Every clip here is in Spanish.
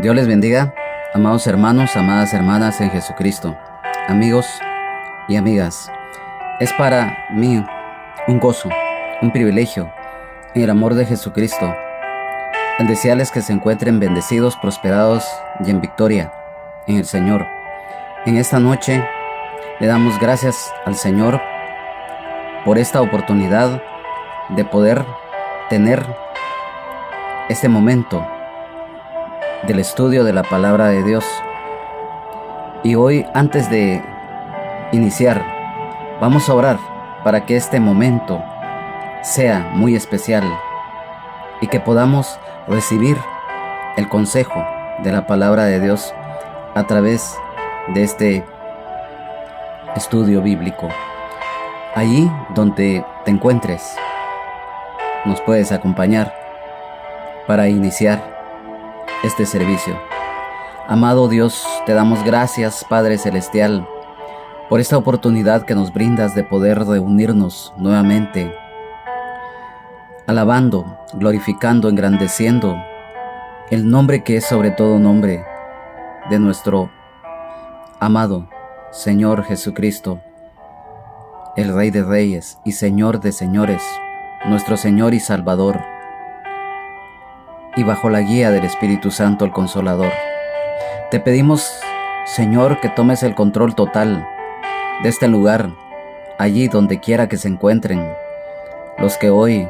Dios les bendiga, amados hermanos, amadas hermanas en Jesucristo, amigos y amigas. Es para mí un gozo, un privilegio, en el amor de Jesucristo, el desearles que se encuentren bendecidos, prosperados y en victoria en el Señor. En esta noche le damos gracias al Señor por esta oportunidad de poder tener este momento del estudio de la palabra de Dios. Y hoy, antes de iniciar, vamos a orar para que este momento sea muy especial y que podamos recibir el consejo de la palabra de Dios a través de este estudio bíblico. Allí donde te encuentres, nos puedes acompañar para iniciar este servicio. Amado Dios, te damos gracias, Padre Celestial, por esta oportunidad que nos brindas de poder reunirnos nuevamente, alabando, glorificando, engrandeciendo el nombre que es sobre todo nombre de nuestro amado Señor Jesucristo, el Rey de Reyes y Señor de Señores, nuestro Señor y Salvador, y bajo la guía del Espíritu Santo, el Consolador. Te pedimos, Señor, que tomes el control total de este lugar, allí donde quiera que se encuentren los que hoy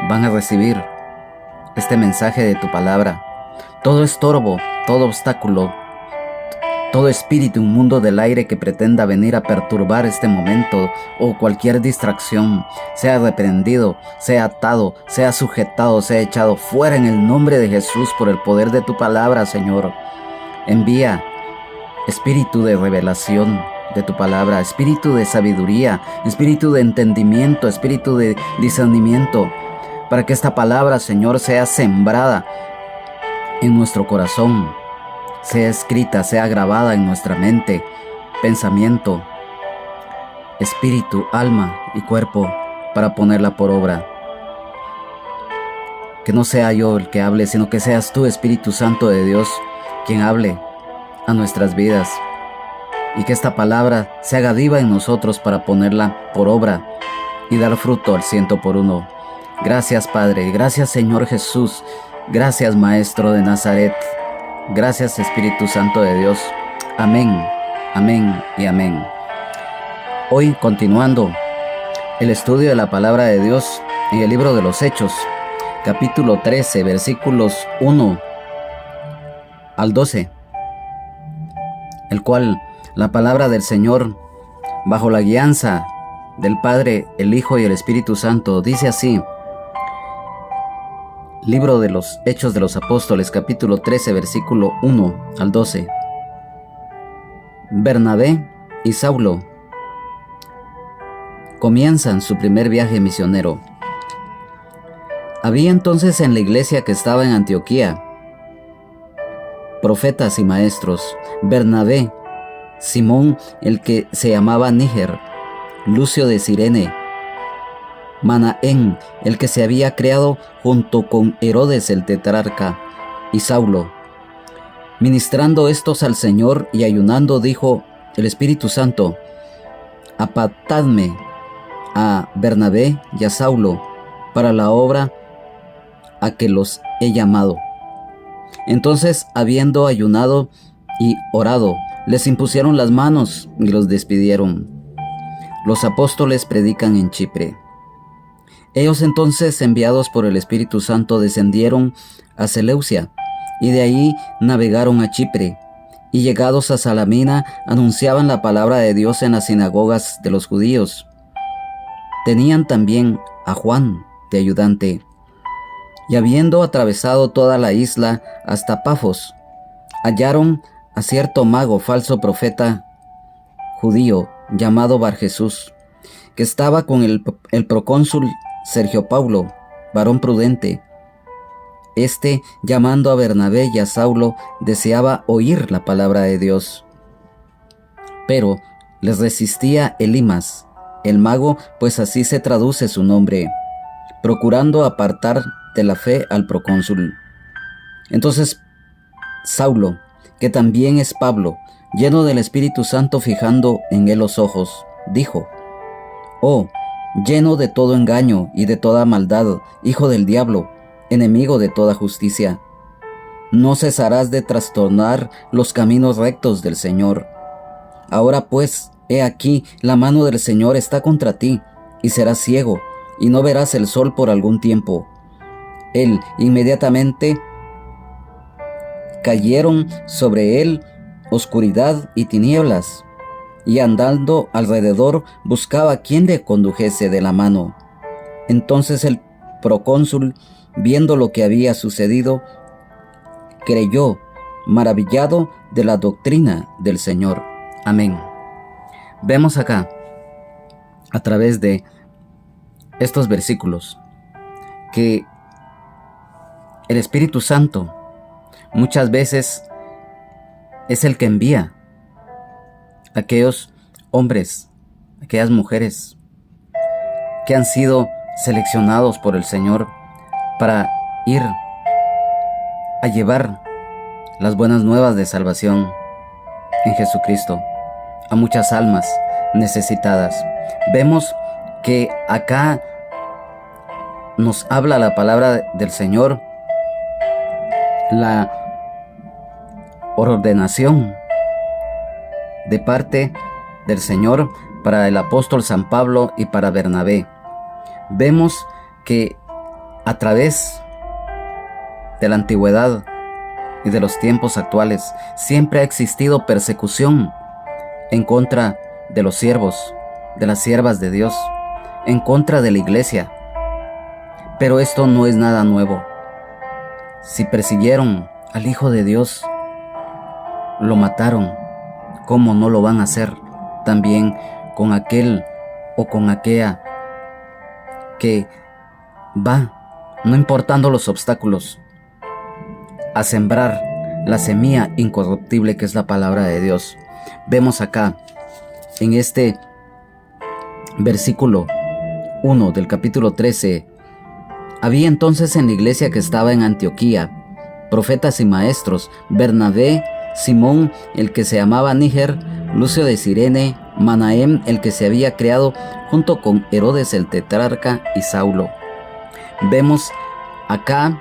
van a recibir este mensaje de tu palabra. Todo estorbo, todo obstáculo, todo espíritu inmundo del aire que pretenda venir a perturbar este momento o cualquier distracción, sea reprendido, sea atado, sea sujetado, sea echado fuera en el nombre de Jesús por el poder de tu palabra, Señor. Envía espíritu de revelación de tu palabra, espíritu de sabiduría, espíritu de entendimiento, espíritu de discernimiento, para que esta palabra, Señor, sea sembrada en nuestro corazón, sea escrita, sea grabada en nuestra mente, pensamiento, espíritu, alma y cuerpo, para ponerla por obra. Que no sea yo el que hable, sino que seas tú, Espíritu Santo de Dios, quien hable a nuestras vidas, y que esta palabra se haga viva en nosotros para ponerla por obra y dar fruto al 100%. Gracias, Padre, gracias, Señor Jesús, gracias, Maestro de Nazaret. Gracias, Espíritu Santo de Dios. Amén, amén y amén. Hoy, continuando el estudio de la palabra de Dios en el libro de los Hechos, capítulo 13, versículos 1 al 12, el cual la palabra del Señor, bajo la guianza del Padre, el Hijo y el Espíritu Santo, dice así. Libro de los Hechos de los Apóstoles, capítulo 13, versículo 1 al 12. Bernabé y Saulo comienzan su primer viaje misionero. Había entonces en la iglesia que estaba en Antioquía profetas y maestros: Bernabé, Simón, el que se llamaba Níger, Lucio de Cirene, Manaén, el que se había creado junto con Herodes el tetrarca, y Saulo. Ministrando estos al Señor y ayunando, dijo el Espíritu Santo: apartadme a Bernabé y a Saulo para la obra a que los he llamado. Entonces, habiendo ayunado y orado, les impusieron las manos y los despidieron. Los apóstoles predican en Chipre. Ellos entonces, enviados por el Espíritu Santo, descendieron a Seleucia y de ahí navegaron a Chipre, y llegados a Salamina anunciaban la palabra de Dios en las sinagogas de los judíos. Tenían también a Juan de ayudante, y habiendo atravesado toda la isla hasta Pafos, hallaron a cierto mago, falso profeta judío, llamado Barjesús, que estaba con el procónsul Sergio Paulo, varón prudente. Este, llamando a Bernabé y a Saulo, deseaba oír la palabra de Dios. Pero les resistía Elimas, el mago, pues así se traduce su nombre, procurando apartar de la fe al procónsul. Entonces Saulo, que también es Pablo, lleno del Espíritu Santo, fijando en él los ojos, dijo: «Oh, lleno de todo engaño y de toda maldad, hijo del diablo, enemigo de toda justicia, no cesarás de trastornar los caminos rectos del Señor. Ahora pues, he aquí, la mano del Señor está contra ti, y serás ciego, y no verás el sol por algún tiempo». Él inmediatamente cayeron sobre él oscuridad y tinieblas, y andando alrededor buscaba a quien le condujese de la mano. Entonces el procónsul, viendo lo que había sucedido, creyó, maravillado de la doctrina del Señor. Amén. Vemos acá, a través de estos versículos, que el Espíritu Santo muchas veces es el que envía a aquellos hombres, aquellas mujeres que han sido seleccionados por el Señor para ir a llevar las buenas nuevas de salvación en Jesucristo a muchas almas necesitadas. Vemos que acá nos habla la palabra del Señor, la ordenación de parte del Señor para el apóstol San Pablo y para Bernabé. Vemos que a través de la antigüedad y de los tiempos actuales siempre ha existido persecución en contra de los siervos, de las siervas de Dios, en contra de la iglesia. Pero esto no es nada nuevo. Si persiguieron al Hijo de Dios, lo mataron, ¿cómo no lo van a hacer también con aquel o con aquella que va, no importando los obstáculos, a sembrar la semilla incorruptible que es la palabra de Dios? Vemos acá, en este versículo 1 del capítulo 13, había entonces en la iglesia que estaba en Antioquía profetas y maestros: Bernabé, Simón, el que se llamaba Níger, Lucio de Cirene, Manahem, el que se había criado junto con Herodes el tetrarca, y Saulo. Vemos acá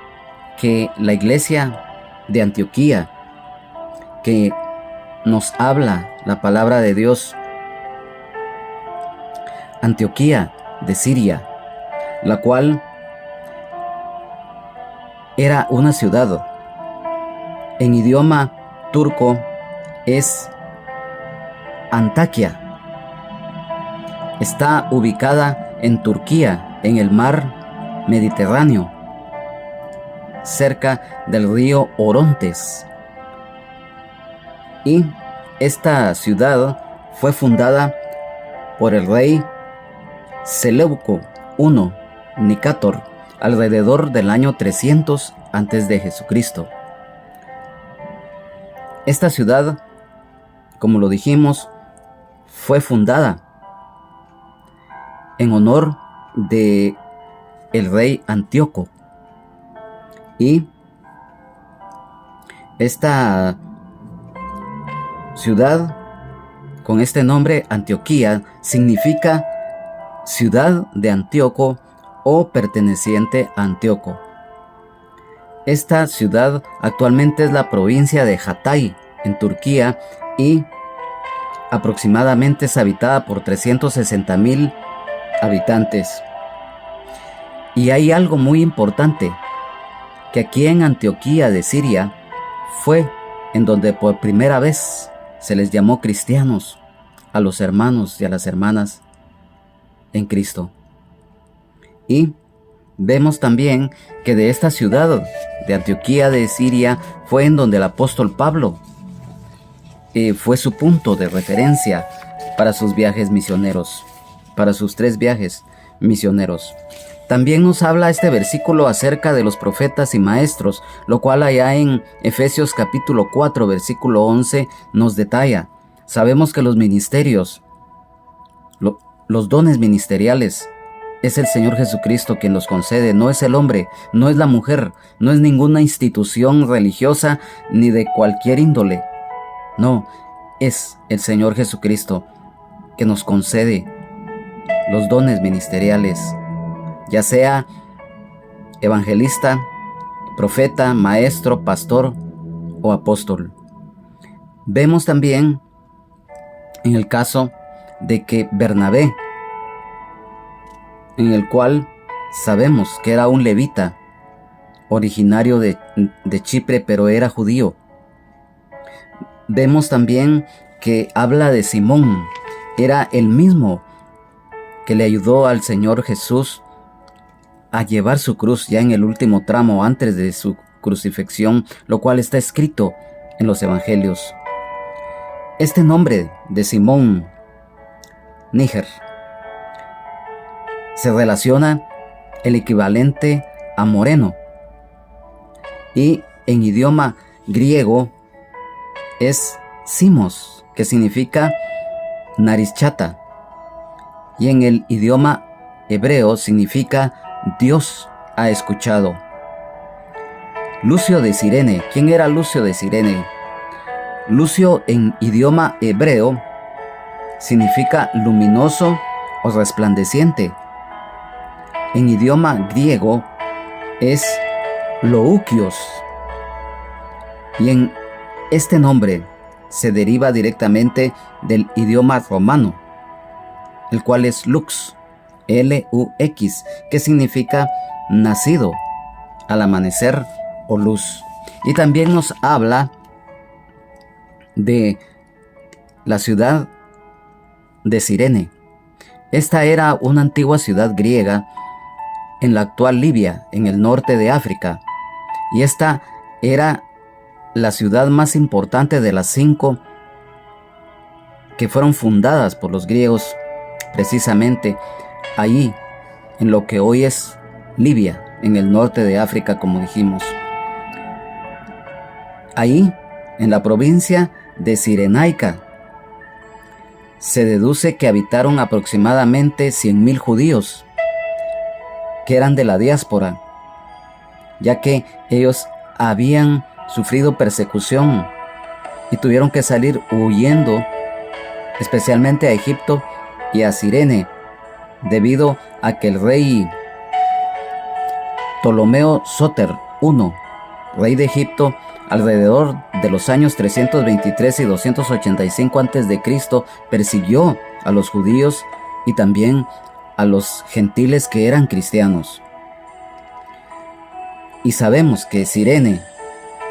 que la iglesia de Antioquía, que nos habla la palabra de Dios, Antioquía de Siria, la cual era una ciudad. En idioma turco es Antakia. Está ubicada en Turquía, en el mar Mediterráneo, cerca del río Orontes. Y esta ciudad fue fundada por el rey Seleuco I Nicator alrededor del año 300 antes de Jesucristo. Esta ciudad, como lo dijimos, fue fundada en honor de el rey Antíoco, y esta ciudad con este nombre, Antioquía, significa ciudad de Antíoco o perteneciente a Antíoco. Esta ciudad actualmente es la provincia de Hatay en Turquía y aproximadamente es habitada por 360,000 habitantes. Y hay algo muy importante, que aquí en Antioquía de Siria fue en donde por primera vez se les llamó cristianos a los hermanos y a las hermanas en Cristo. Y vemos también que de esta ciudad de Antioquía de Siria fue en donde el apóstol Pablo fue su punto de referencia para sus viajes misioneros, para sus 3 viajes misioneros. También nos habla este versículo acerca de los profetas y maestros, lo cual allá en Efesios capítulo 4, versículo 11 nos detalla. Sabemos que los ministerios, los dones ministeriales es el Señor Jesucristo quien los concede, no es el hombre, no es la mujer, no es ninguna institución religiosa ni de cualquier índole. No, es el Señor Jesucristo que nos concede los dones ministeriales, ya sea evangelista, profeta, maestro, pastor o apóstol. Vemos también en el caso de que Bernabé, en el cual sabemos que era un levita, originario de Chipre, pero era judío. Vemos también que habla de Simón, era el mismo que le ayudó al Señor Jesús a llevar su cruz ya en el último tramo antes de su crucifixión, lo cual está escrito en los evangelios. Este nombre de Simón Níger se relaciona el equivalente a moreno, y en idioma griego es Simos, que significa nariz chata, y en el idioma hebreo significa Dios ha escuchado. Lucio de Cirene. ¿Quién era Lucio de Cirene? Lucio en idioma hebreo significa luminoso o resplandeciente. En idioma griego es Loukios, y en este nombre se deriva directamente del idioma romano, el cual es Lux, L-U-X, que significa nacido al amanecer o luz. Y también nos habla de la ciudad de Cirene. Esta era una antigua ciudad griega en la actual Libia, en el norte de África, y esta era la ciudad más importante de las 5 que fueron fundadas por los griegos, precisamente allí, en lo que hoy es Libia, en el norte de África, como dijimos. Ahí, en la provincia de Cirenaica, se deduce que habitaron aproximadamente 100,000 judíos, que eran de la diáspora, ya que ellos habían sufrido persecución y tuvieron que salir huyendo, especialmente a Egipto y a Cirene, debido a que el rey Ptolomeo Sóter I, rey de Egipto, alrededor de los años 323 y 285 a.C., persiguió a los judíos y también a los gentiles que eran cristianos. Y sabemos que Cirene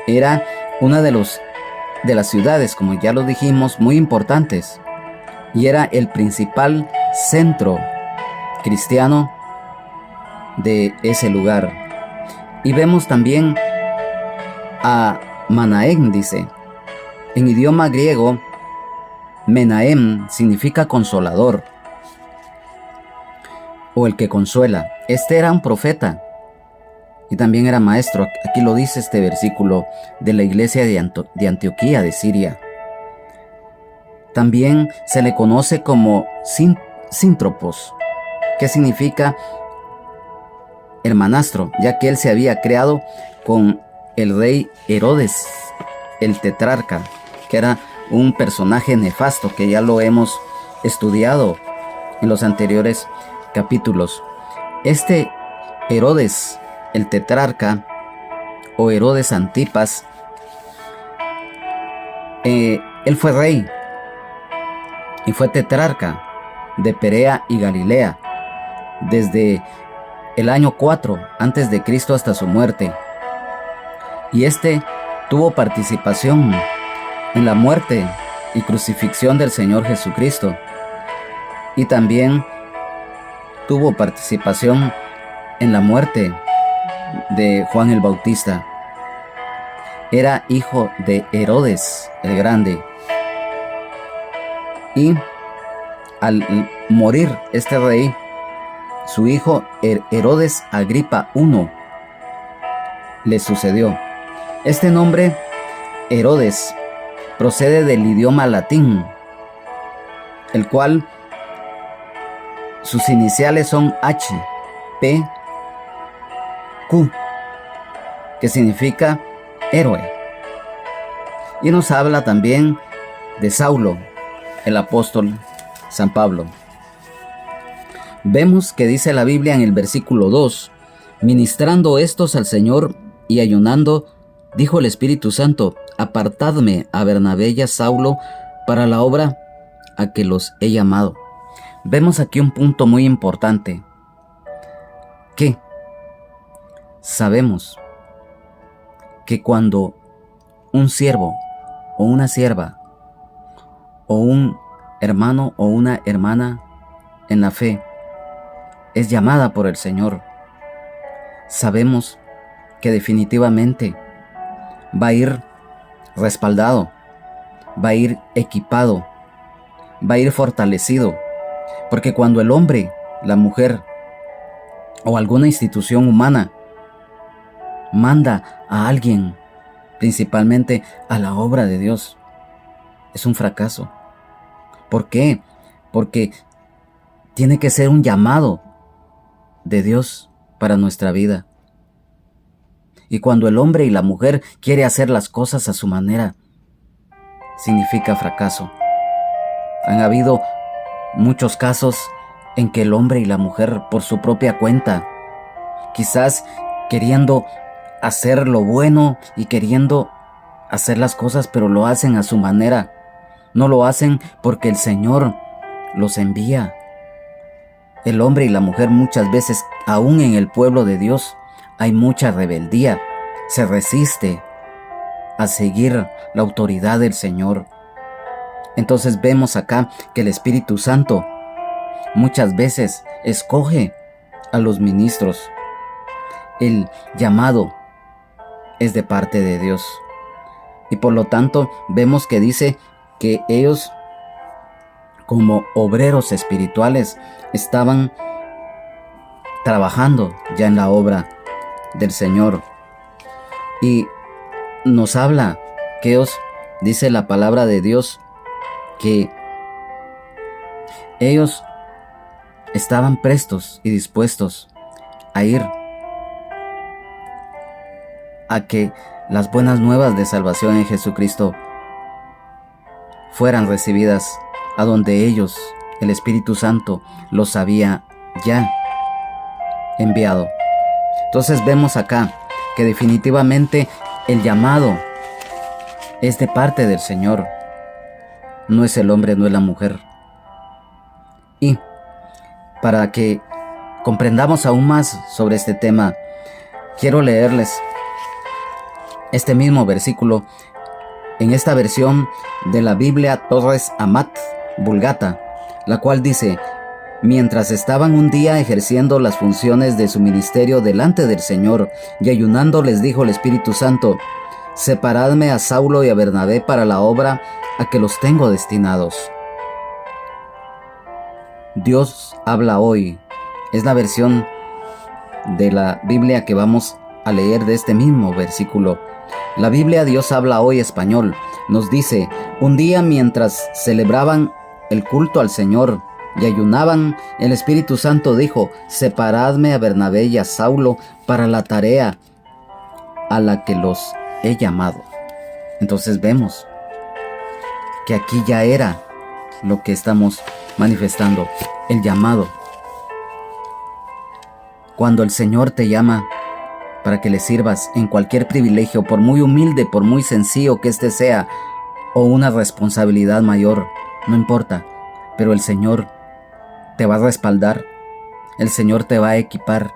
era una de las ciudades, como ya lo dijimos, muy importantes, y era el principal centro cristiano de ese lugar. Y vemos también a Manahem, dice. En idioma griego, Menahem significa consolador, o el que consuela. Este era un profeta y también era maestro. Aquí lo dice este versículo de la iglesia de Antioquía de Siria. También se le conoce como Síntropos, que significa hermanastro, ya que él se había creado con el rey Herodes, el tetrarca, que era un personaje nefasto que ya lo hemos estudiado en los anteriores capítulos. Este Herodes, el tetrarca, o Herodes Antipas, él fue rey y fue tetrarca de Perea y Galilea desde el año 4 antes de Cristo hasta su muerte. Y este tuvo participación en la muerte y crucifixión del Señor Jesucristo, y también tuvo participación en la muerte de Juan el Bautista. Era hijo de Herodes el Grande, y al morir este rey, su hijo Herodes Agripa I le sucedió. Este nombre, Herodes, procede del idioma latín, el cual sus iniciales son H, P, Q, que significa héroe. Y nos habla también de Saulo, el apóstol San Pablo. Vemos que dice la Biblia en el versículo 2, ministrando estos al Señor y ayunando, dijo el Espíritu Santo, apartadme a Bernabé y a Saulo para la obra a que los he llamado. Vemos aquí un punto muy importante, que sabemos que cuando un siervo o una sierva o un hermano o una hermana en la fe es llamada por el Señor, sabemos que definitivamente va a ir respaldado, va a ir equipado, va a ir fortalecido, porque cuando el hombre, la mujer o alguna institución humana manda a alguien, principalmente a la obra de Dios, es un fracaso. ¿Por qué? Porque tiene que ser un llamado de Dios para nuestra vida. Y cuando el hombre y la mujer quiere hacer las cosas a su manera, significa fracaso. Han habido muchos casos en que el hombre y la mujer, por su propia cuenta, quizás queriendo hacer lo bueno y queriendo hacer las cosas, pero lo hacen a su manera. No lo hacen porque el Señor los envía. El hombre y la mujer muchas veces, aún en el pueblo de Dios, hay mucha rebeldía. Se resiste a seguir la autoridad del Señor. Entonces vemos acá que el Espíritu Santo muchas veces escoge a los ministros. El llamado es de parte de Dios. Y por lo tanto vemos que dice que ellos, como obreros espirituales, estaban trabajando ya en la obra del Señor. Y nos habla que ellos, dice la palabra de Dios, que ellos estaban prestos y dispuestos a ir a que las buenas nuevas de salvación en Jesucristo fueran recibidas a donde ellos, el Espíritu Santo, los había ya enviado. Entonces vemos acá que definitivamente el llamado es de parte del Señor. No es el hombre, no es la mujer. Y para que comprendamos aún más sobre este tema, quiero leerles este mismo versículo en esta versión de la Biblia Torres Amat Vulgata, la cual dice: mientras estaban un día ejerciendo las funciones de su ministerio delante del Señor y ayunando, les dijo el Espíritu Santo: separadme a Saulo y a Bernabé para la obra a que los tengo destinados. Dios habla hoy. Es la versión de la Biblia que vamos a leer de este mismo versículo. La Biblia Dios habla hoy español nos dice: un día mientras celebraban el culto al Señor y ayunaban, el Espíritu Santo dijo: separadme a Bernabé y a Saulo para la tarea a la que los he llamado. Entonces vemos que aquí ya era lo que estamos manifestando, el llamado. Cuando el Señor te llama para que le sirvas en cualquier privilegio, por muy humilde, por muy sencillo que éste sea, o una responsabilidad mayor, no importa, pero el Señor te va a respaldar, el Señor te va a equipar.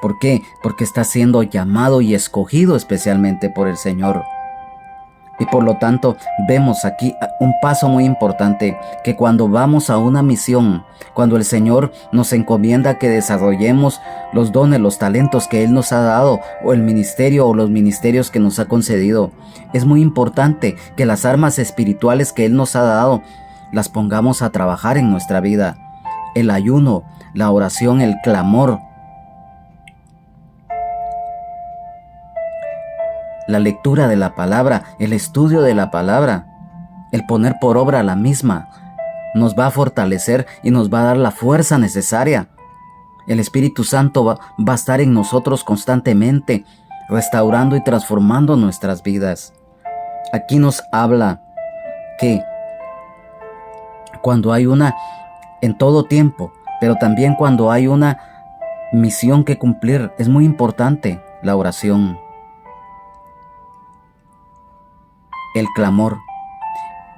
¿Por qué? Porque estás siendo llamado y escogido especialmente por el Señor. Y por lo tanto, vemos aquí un paso muy importante, que cuando vamos a una misión, cuando el Señor nos encomienda que desarrollemos los dones, los talentos que Él nos ha dado, o el ministerio o los ministerios que nos ha concedido, es muy importante que las armas espirituales que Él nos ha dado las pongamos a trabajar en nuestra vida. El ayuno, la oración, el clamor, la lectura de la palabra, el estudio de la palabra, el poner por obra la misma, nos va a fortalecer y nos va a dar la fuerza necesaria. El Espíritu Santo va a estar en nosotros constantemente, restaurando y transformando nuestras vidas. Aquí nos habla que cuando hay en todo tiempo, pero también cuando hay una misión que cumplir, es muy importante la oración, el clamor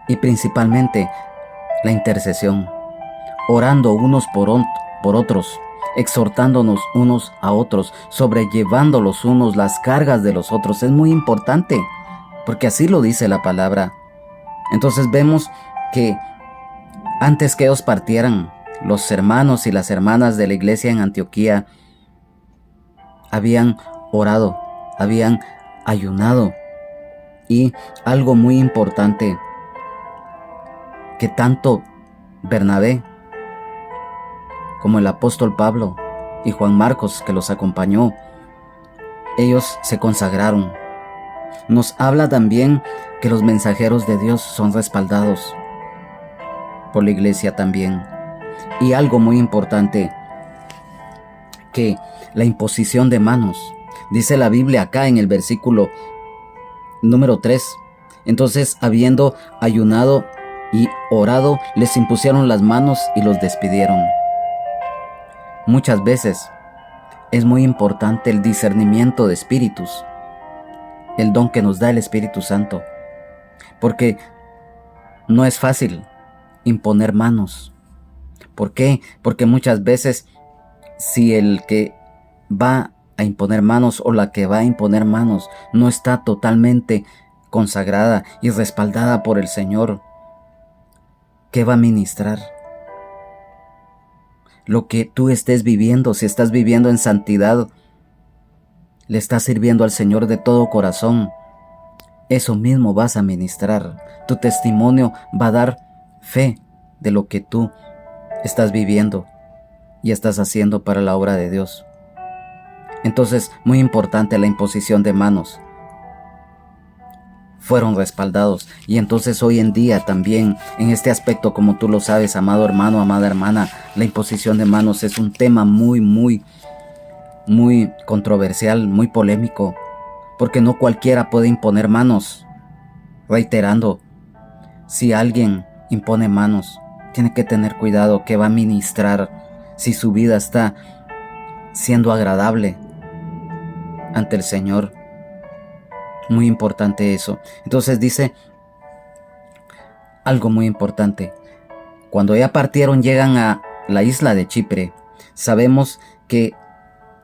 y principalmente la intercesión, orando unos por otros, exhortándonos unos a otros, sobrellevando los unos las cargas de los otros. Es muy importante, porque así lo dice la palabra. Entonces vemos que antes que ellos partieran, los hermanos y las hermanas de la iglesia en Antioquía habían orado, habían ayunado. Y algo muy importante, que tanto Bernabé como el apóstol Pablo y Juan Marcos, que los acompañó, ellos se consagraron. Nos habla también que los mensajeros de Dios son respaldados por la iglesia también. Y algo muy importante, que la imposición de manos. Dice la Biblia acá en el versículo número 3. Entonces, habiendo ayunado y orado, les impusieron las manos y los despidieron. Muchas veces es muy importante el discernimiento de espíritus, el don que nos da el Espíritu Santo, porque no es fácil imponer manos. ¿Por qué? Porque muchas veces, si el que va a imponer manos o la que va a imponer manos no está totalmente consagrada y respaldada por el Señor, ¿qué va a ministrar? Lo que tú estés viviendo, si estás viviendo en santidad, le estás sirviendo al Señor de todo corazón, eso mismo vas a ministrar. Tu testimonio va a dar fe de lo que tú estás viviendo y estás haciendo para la obra de Dios. Entonces, muy importante la imposición de manos. Fueron respaldados. Y entonces hoy en día también, en este aspecto, como tú lo sabes, amado hermano, amada hermana, la imposición de manos es un tema muy controversial, muy polémico, porque no cualquiera puede imponer manos. Reiterando, si alguien impone manos, tiene que tener cuidado que va a ministrar, si su vida está siendo agradable ante el Señor. Muy importante eso. Entonces dice algo muy importante. Cuando ya partieron, llegan a la isla de Chipre. Sabemos que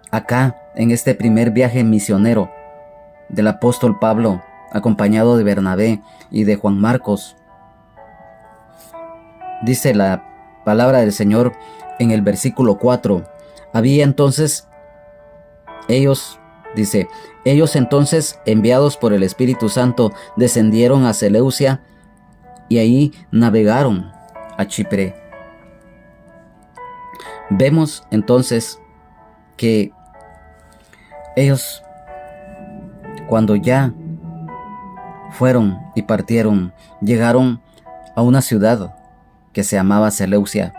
acá, en este primer viaje misionero del apóstol Pablo, acompañado de Bernabé y de Juan Marcos, dice la palabra del Señor en el versículo 4. Había entonces ellos entonces, enviados por el Espíritu Santo, descendieron a Seleucia y ahí navegaron a Chipre. Vemos entonces que ellos, cuando ya fueron y partieron, llegaron a una ciudad que se llamaba Seleucia.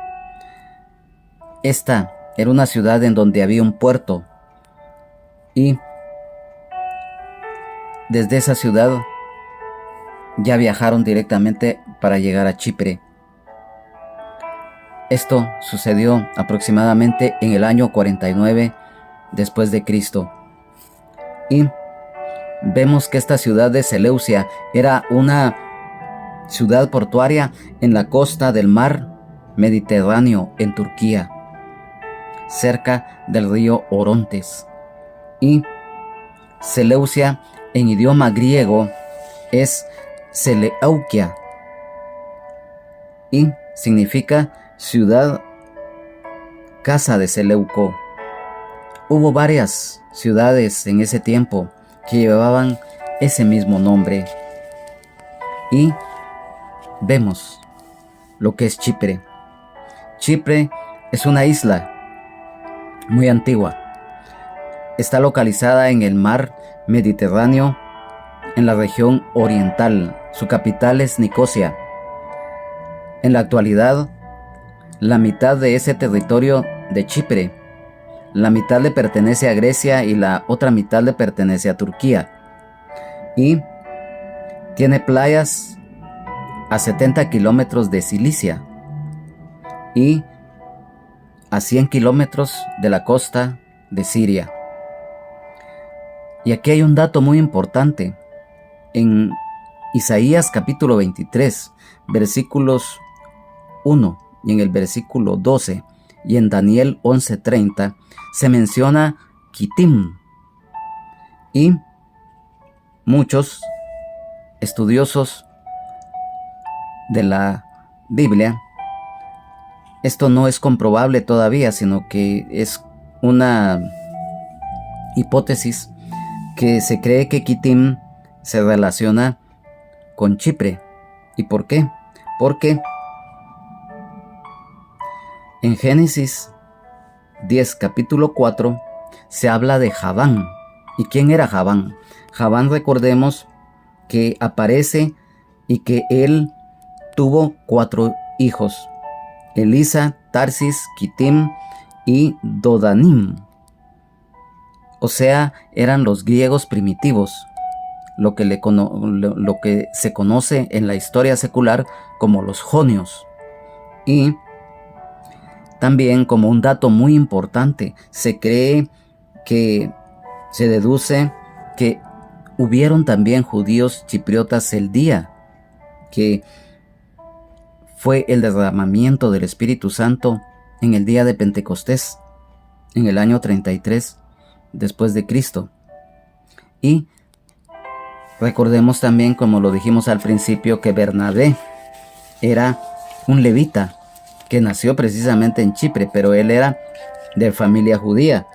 Esta era una ciudad en donde había un puerto, y desde esa ciudad ya viajaron directamente para llegar a Chipre. Esto sucedió aproximadamente en el año 49 después de Cristo. Y vemos que esta ciudad de Seleucia era una ciudad portuaria en la costa del mar Mediterráneo en Turquía, cerca del río Orontes. Y Seleucia en idioma griego es Seleukia y significa ciudad, casa de Seleuco. Hubo varias ciudades en ese tiempo que llevaban ese mismo nombre. Y vemos lo que es Chipre. Chipre es una isla muy antigua. Está localizada en el mar Mediterráneo, en la región oriental. Su capital es Nicosia. En la actualidad, la mitad de ese territorio de Chipre, la mitad le pertenece a Grecia y la otra mitad le pertenece a Turquía. Y tiene playas a 70 kilómetros de Cilicia y a 100 kilómetros de la costa de Siria. Y aquí hay un dato muy importante. En Isaías capítulo 23, versículos 1 y en el versículo 12 y en Daniel 11:30 se menciona Kitim. Y muchos estudiosos de la Biblia, esto no es comprobable todavía, sino que es una hipótesis que se cree que Kitim se relaciona con Chipre. ¿Y por qué? Porque en Génesis 10, capítulo 4, se habla de Javán. ¿Y quién era Javán? Javán, recordemos que aparece y que él tuvo 4 hijos: Elisa, Tarsis, Kitim y Dodanim. O sea, eran los griegos primitivos, lo que se conoce en la historia secular como los jonios. Y también, como un dato muy importante, se deduce que hubieron también judíos chipriotas el día que fue el derramamiento del Espíritu Santo, en el día de Pentecostés, en el año 33 después de Cristo. Y recordemos también, como lo dijimos al principio, que Bernabé era un levita que nació precisamente en Chipre, pero él era de familia judía.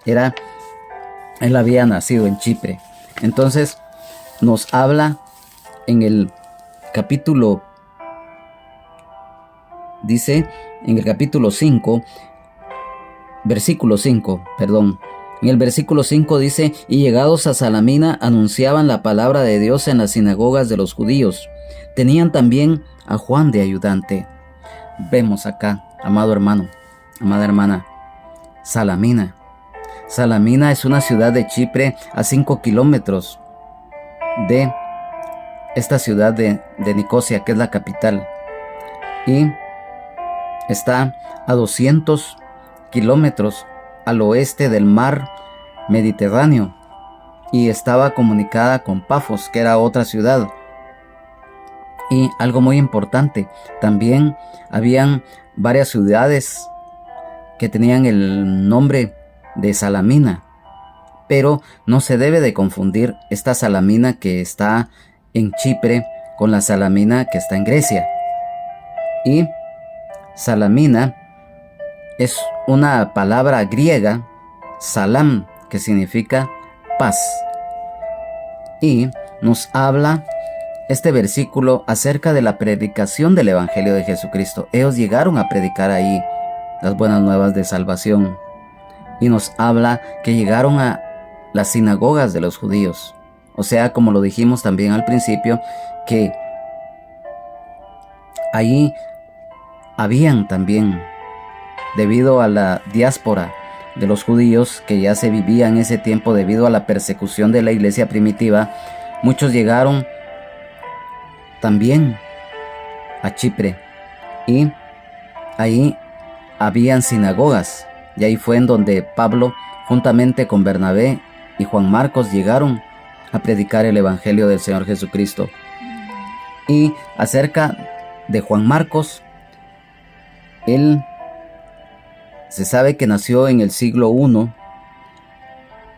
Él había nacido en Chipre. Entonces nos habla en el capítulo, dice en el capítulo 5, versículo 5, perdón. En el versículo 5 dice: y llegados a Salamina anunciaban la palabra de Dios en las sinagogas de los judíos. Tenían también a Juan de ayudante. Vemos acá, amado hermano, amada hermana, Salamina. Salamina es una ciudad de Chipre a 5 kilómetros de esta ciudad de Nicosia, que es la capital. Y está a 200 kilómetros al oeste del mar Mediterráneo y estaba comunicada con Pafos, que era otra ciudad. Y algo muy importante, también habían varias ciudades que tenían el nombre de Salamina, pero no se debe de confundir esta Salamina que está en Chipre con la Salamina que está en Grecia. Y Salamina es una palabra griega, salam, que significa paz. Y nos habla este versículo acerca de la predicación del Evangelio de Jesucristo. Ellos llegaron a predicar ahí las buenas nuevas de salvación. Y nos habla que llegaron a las sinagogas de los judíos. O sea, como lo dijimos también al principio, que ahí habían también, debido a la diáspora de los judíos que ya se vivía en ese tiempo debido a la persecución de la iglesia primitiva, muchos llegaron también a Chipre y ahí habían sinagogas, y ahí fue en donde Pablo, juntamente con Bernabé y Juan Marcos, llegaron a predicar el Evangelio del Señor Jesucristo. Y acerca de Juan Marcos, él se sabe que nació en el siglo I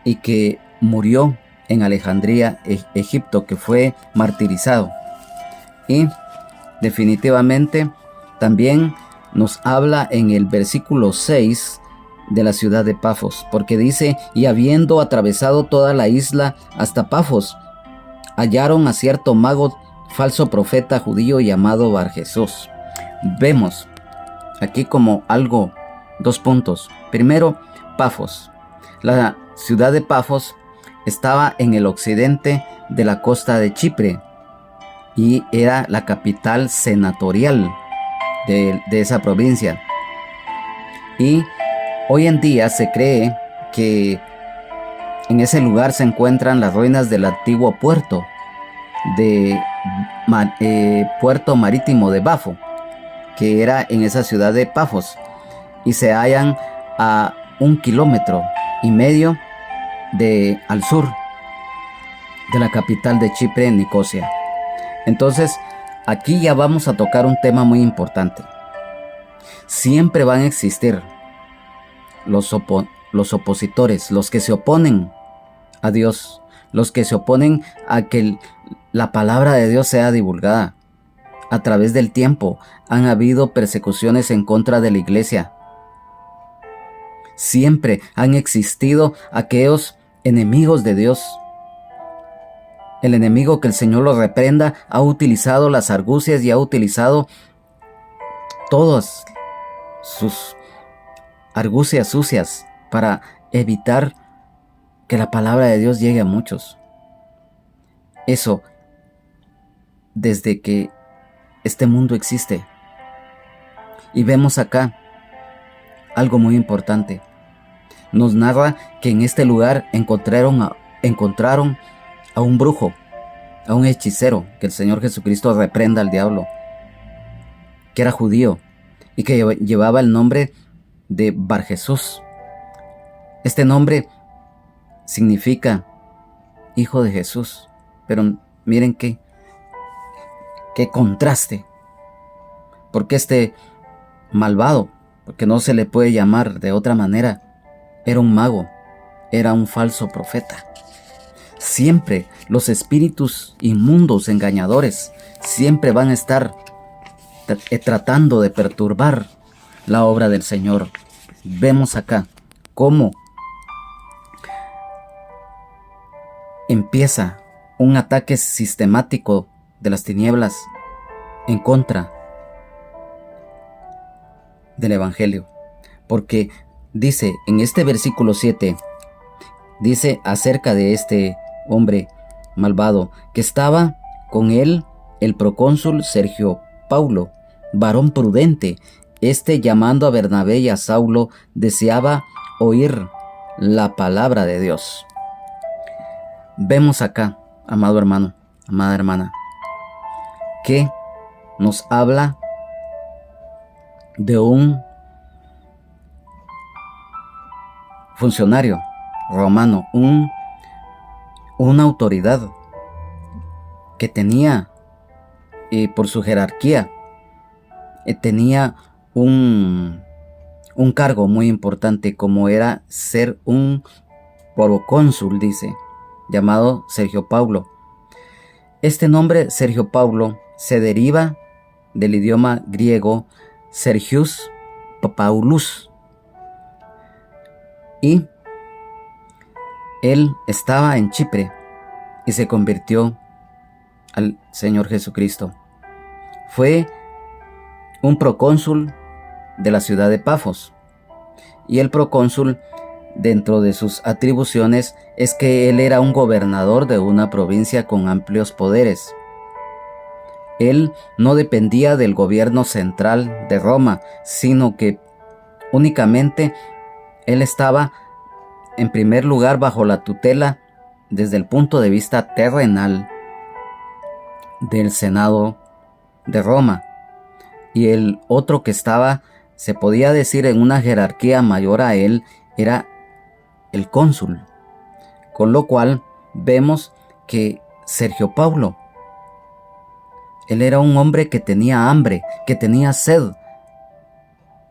y que murió en Alejandría, Egipto, que fue martirizado. Y definitivamente también nos habla en el versículo 6 de la ciudad de Pafos, porque dice: y habiendo atravesado toda la isla hasta Pafos, hallaron a cierto mago, falso profeta judío llamado Barjesús. Vemos aquí como algo, 2 puntos. Primero, Pafos. La ciudad de Pafos estaba en el occidente de la costa de Chipre y era la capital senatorial de esa provincia. Y hoy en día se cree que en ese lugar se encuentran las ruinas del antiguo puerto puerto marítimo de Bafo, que era en esa ciudad de Pafos, y se hallan a 1,5 kilómetros al sur de la capital de Chipre, Nicosia. Entonces, aquí ya vamos a tocar un tema muy importante. Siempre van a existir los opositores, los que se oponen a Dios, los que se oponen a que la palabra de Dios sea divulgada. A través del tiempo han habido persecuciones en contra de la iglesia. Siempre han existido aquellos enemigos de Dios. El enemigo, que el Señor lo reprenda, ha utilizado las argucias y ha utilizado todas sus argucias sucias para evitar que la palabra de Dios llegue a muchos. Eso desde que este mundo existe. Y vemos acá algo muy importante. Nos narra que en este lugar encontraron a un brujo, a un hechicero, que el Señor Jesucristo reprenda al diablo, que era judío y que llevaba el nombre de Bar Jesús. Este nombre significa hijo de Jesús. Pero miren qué contraste. Porque este malvado, porque no se le puede llamar de otra manera, era un mago, era un falso profeta. Siempre los espíritus inmundos, engañadores, siempre van a estar tratando de perturbar la obra del Señor. Vemos acá cómo empieza un ataque sistemático de las tinieblas en contra del Evangelio. Porque dice en este versículo 7, dice acerca de este hombre malvado, que estaba con él el procónsul Sergio Paulo, varón prudente. Este, llamando a Bernabé y a Saulo, deseaba oír la palabra de Dios. Vemos acá, amado hermano, amada hermana, que nos habla de un funcionario romano, una autoridad que tenía, por su jerarquía, tenía un cargo muy importante, como era ser un procónsul, dice, llamado Sergio Paulo. Este nombre, Sergio Paulo, se deriva del idioma griego Sergius Paulus, y él estaba en Chipre y se convirtió al Señor Jesucristo. Fue un procónsul de la ciudad de Pafos, y el procónsul, dentro de sus atribuciones, es que él era un gobernador de una provincia con amplios poderes. Él no dependía del gobierno central de Roma, sino que únicamente él estaba en primer lugar bajo la tutela, desde el punto de vista terrenal, del Senado de Roma. Y el otro que estaba, se podía decir, en una jerarquía mayor a él, era el cónsul. Con lo cual vemos que Sergio Paulo, él era un hombre que tenía hambre, que tenía sed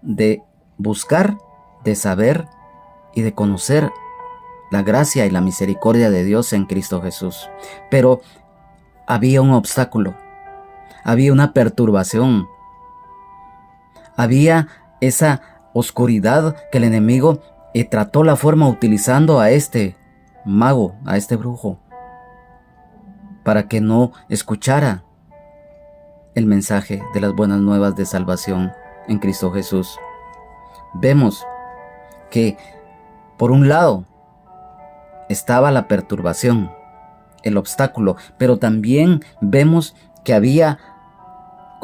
de buscar, de saber y de conocer la gracia y la misericordia de Dios en Cristo Jesús. Pero había un obstáculo, había una perturbación, había esa oscuridad que el enemigo trató la forma utilizando a este mago, a este brujo, para que no escuchara el mensaje de las buenas nuevas de salvación en Cristo Jesús. Vemos que por un lado estaba la perturbación, el obstáculo, pero también vemos que había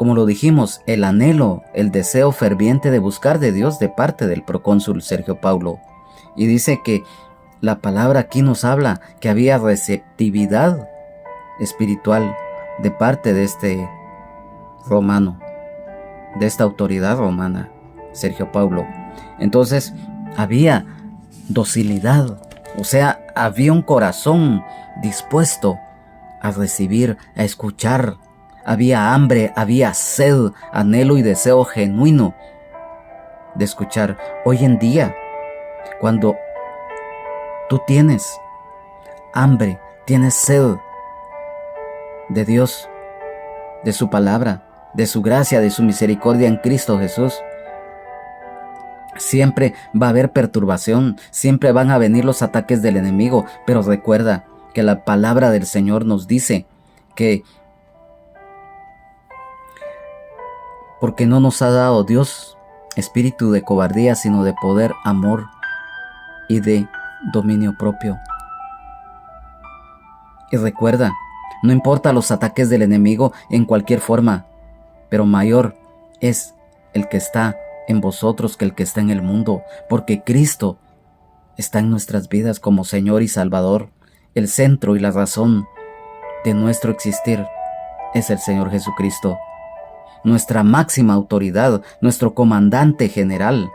como lo dijimos, el anhelo, el deseo ferviente de buscar de Dios de parte del procónsul Sergio Paulo. Y dice que la palabra aquí nos habla que había receptividad espiritual de parte de este romano, de esta autoridad romana, Sergio Paulo. Entonces había docilidad, o sea, había un corazón dispuesto a recibir, a escuchar. Había hambre, había sed, anhelo y deseo genuino de escuchar. Hoy en día, cuando tú tienes hambre, tienes sed de Dios, de su palabra, de su gracia, de su misericordia en Cristo Jesús, siempre va a haber perturbación, siempre van a venir los ataques del enemigo, pero recuerda que la palabra del Señor nos dice que porque no nos ha dado Dios espíritu de cobardía, sino de poder, amor y de dominio propio. Y recuerda, no importa los ataques del enemigo en cualquier forma, pero mayor es el que está en vosotros que el que está en el mundo, porque Cristo está en nuestras vidas como Señor y Salvador. El centro y la razón de nuestro existir es el Señor Jesucristo. Nuestra máxima autoridad, nuestro comandante general,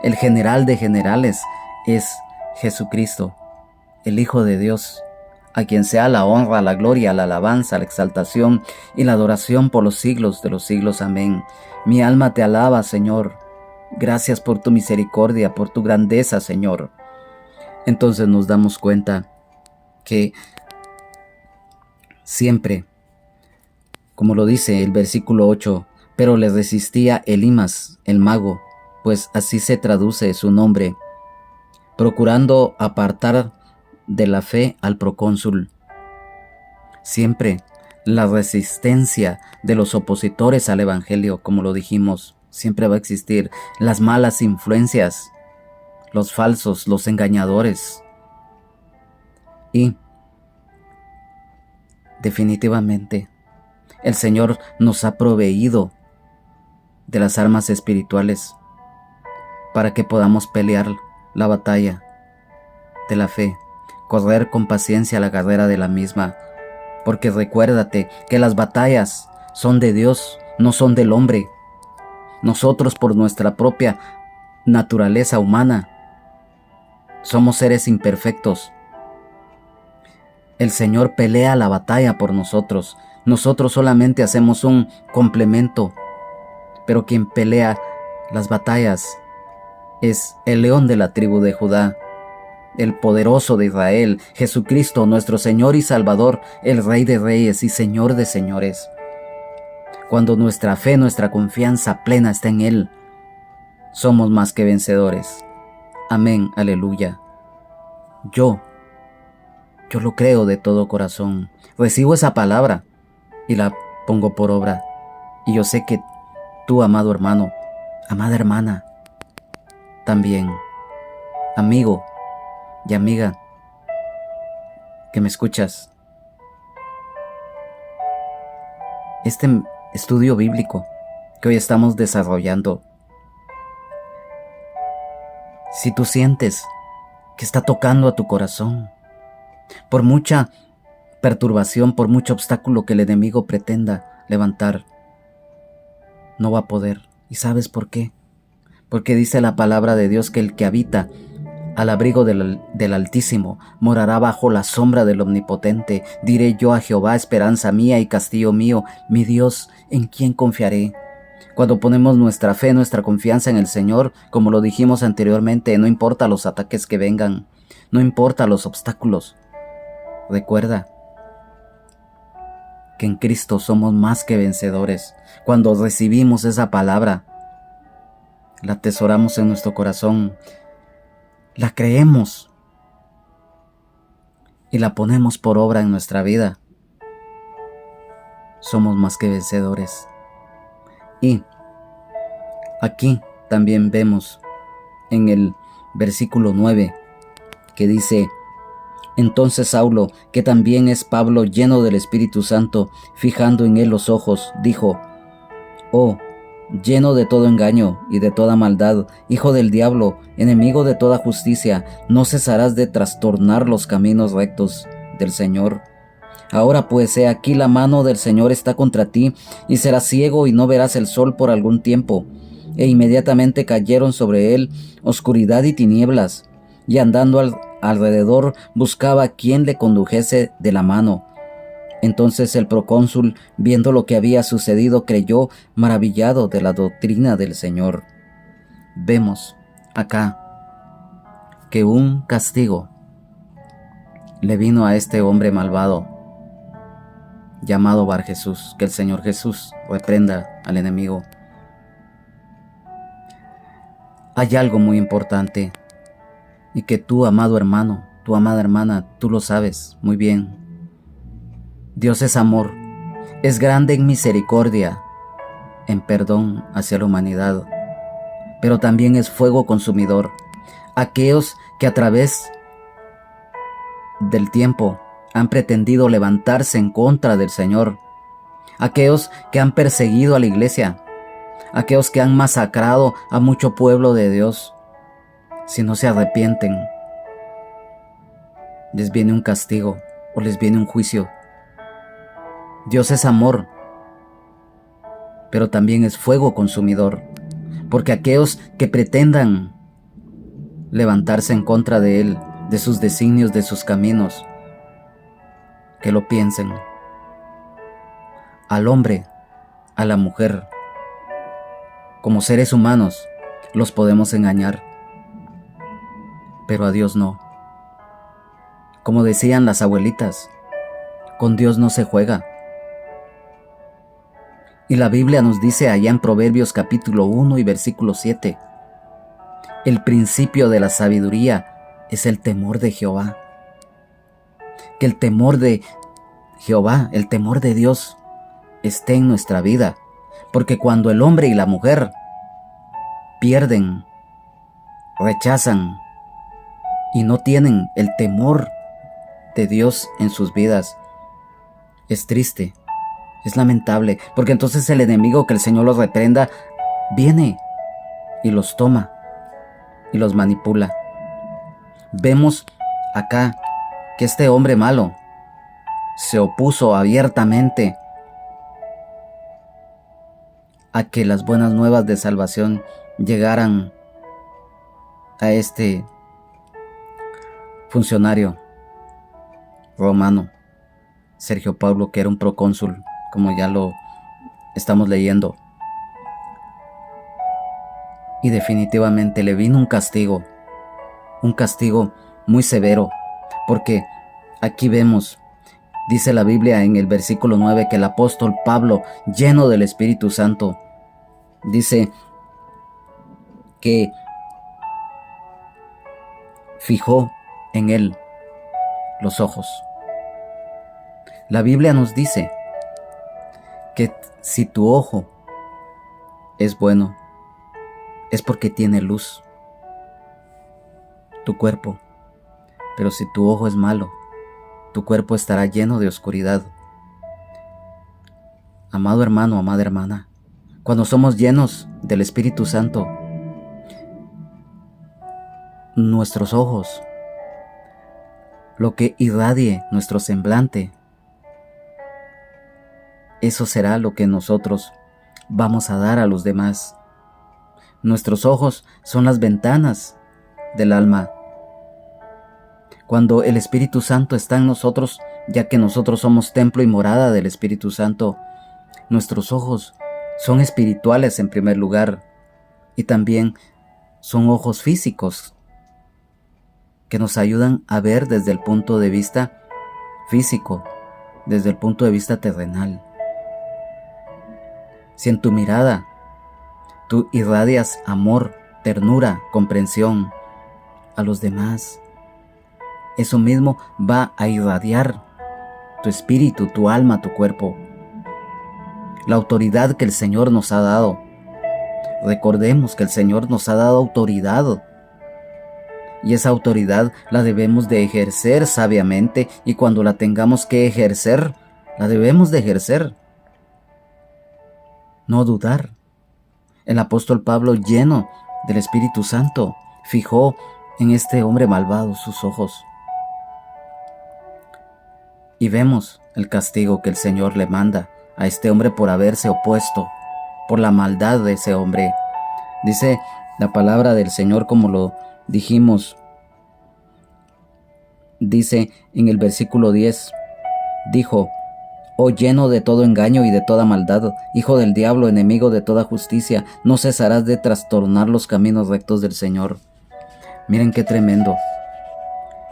el general de generales, es Jesucristo, el Hijo de Dios, a quien sea la honra, la gloria, la alabanza, la exaltación y la adoración por los siglos de los siglos. Amén. Mi alma te alaba, Señor. Gracias por tu misericordia, por tu grandeza, Señor. Entonces nos damos cuenta que siempre, como lo dice el versículo 8, pero le resistía Elimas, el mago, pues así se traduce su nombre, procurando apartar de la fe al procónsul. Siempre la resistencia de los opositores al evangelio, como lo dijimos, siempre va a existir. Las malas influencias, los falsos, los engañadores. Y definitivamente el Señor nos ha proveído de las armas espirituales para que podamos pelear la batalla de la fe, correr con paciencia la carrera de la misma, porque recuérdate que las batallas son de Dios, no son del hombre. Nosotros, por nuestra propia naturaleza humana, somos seres imperfectos. El Señor pelea la batalla por nosotros. Nosotros solamente hacemos un complemento, pero quien pelea las batallas es el león de la tribu de Judá, el poderoso de Israel, Jesucristo, nuestro Señor y Salvador, el Rey de Reyes y Señor de Señores. Cuando nuestra fe, nuestra confianza plena está en Él, somos más que vencedores. Amén, aleluya. Yo lo creo de todo corazón. Recibo esa palabra y la pongo por obra. Y yo sé que tú, amado hermano, amada hermana, también, amigo y amiga, que me escuchas, este estudio bíblico que hoy estamos desarrollando, si tú sientes que está tocando a tu corazón, por mucha perturbación, por mucho obstáculo que el enemigo pretenda levantar, no va a poder. ¿Y sabes por qué? Porque dice la palabra de Dios que el que habita al abrigo del Altísimo morará bajo la sombra del Omnipotente. Diré yo a Jehová, esperanza mía y castillo mío, mi Dios, ¿en quién confiaré? Cuando ponemos nuestra fe, nuestra confianza en el Señor, como lo dijimos anteriormente, no importa los ataques que vengan, no importa los obstáculos. Recuerda que en Cristo somos más que vencedores. Cuando recibimos esa palabra, la atesoramos en nuestro corazón, la creemos y la ponemos por obra en nuestra vida. Somos más que vencedores. Y aquí también vemos en el versículo 9 que dice: entonces Saulo, que también es Pablo, lleno del Espíritu Santo, fijando en él los ojos, dijo: Oh, lleno de todo engaño y de toda maldad, hijo del diablo, enemigo de toda justicia, no cesarás de trastornar los caminos rectos del Señor. Ahora pues, he aquí la mano del Señor está contra ti, y serás ciego y no verás el sol por algún tiempo. E inmediatamente cayeron sobre él oscuridad y tinieblas, y andando alrededor buscaba a quien le condujese de la mano. Entonces el procónsul, viendo lo que había sucedido, creyó, maravillado de la doctrina del Señor. Vemos acá que un castigo le vino a este hombre malvado llamado Bar Jesús. Que el Señor Jesús reprenda al enemigo. Hay algo muy importante, y que tú, amado hermano, tu amada hermana, tú lo sabes muy bien. Dios es amor, es grande en misericordia, en perdón hacia la humanidad, pero también es fuego consumidor. Aquellos que a través del tiempo han pretendido levantarse en contra del Señor, aquellos que han perseguido a la iglesia, aquellos que han masacrado a mucho pueblo de Dios, si no se arrepienten, les viene un castigo o les viene un juicio. Dios es amor, pero también es fuego consumidor, porque aquellos que pretendan levantarse en contra de Él, de sus designios, de sus caminos, que lo piensen. Al hombre, a la mujer, como seres humanos, los podemos engañar, pero a Dios no. Como decían las abuelitas, con Dios no se juega. Y la Biblia nos dice allá en Proverbios capítulo 1 y versículo 7, el principio de la sabiduría es el temor de Jehová. Que el temor de Jehová, el temor de Dios, esté en nuestra vida, porque cuando el hombre y la mujer pierden, rechazan y no tienen el temor de Dios en sus vidas, es triste, es lamentable, porque entonces el enemigo, que el Señor los reprenda, viene y los toma y los manipula. Vemos acá que este hombre malo se opuso abiertamente a que las buenas nuevas de salvación llegaran a este funcionario romano, Sergio Paulo, que era un procónsul, como ya lo estamos leyendo. Y definitivamente le vino un castigo muy severo, porque aquí vemos, dice la Biblia en el versículo 9, que el apóstol Pablo, lleno del Espíritu Santo, dice que fijó en él los ojos. La Biblia nos dice que si tu ojo es bueno, es porque tiene luz tu cuerpo, pero si tu ojo es malo, tu cuerpo estará lleno de oscuridad. Amado hermano, amada hermana, cuando somos llenos del Espíritu Santo, nuestros ojos, lo que irradie nuestro semblante, eso será lo que nosotros vamos a dar a los demás. Nuestros ojos son las ventanas del alma. Cuando el Espíritu Santo está en nosotros, ya que nosotros somos templo y morada del Espíritu Santo, nuestros ojos son espirituales en primer lugar, y también son ojos físicos que nos ayudan a ver desde el punto de vista físico, desde el punto de vista terrenal. Si en tu mirada tú irradias amor, ternura, comprensión a los demás, eso mismo va a irradiar tu espíritu, tu alma, tu cuerpo. La autoridad que el Señor nos ha dado. Recordemos que el Señor nos ha dado autoridad. Y esa autoridad la debemos de ejercer sabiamente, y cuando la tengamos que ejercer, la debemos de ejercer. no dudar. El apóstol Pablo, lleno del Espíritu Santo, fijó en este hombre malvado sus ojos. Y vemos el castigo que el Señor le manda a este hombre por haberse opuesto, por la maldad de ese hombre. Dice la palabra del Señor, como lo dijimos, dice en el versículo 10, dijo: oh lleno de todo engaño y de toda maldad, hijo del diablo, enemigo de toda justicia, no cesarás de trastornar los caminos rectos del Señor. Miren qué tremendo.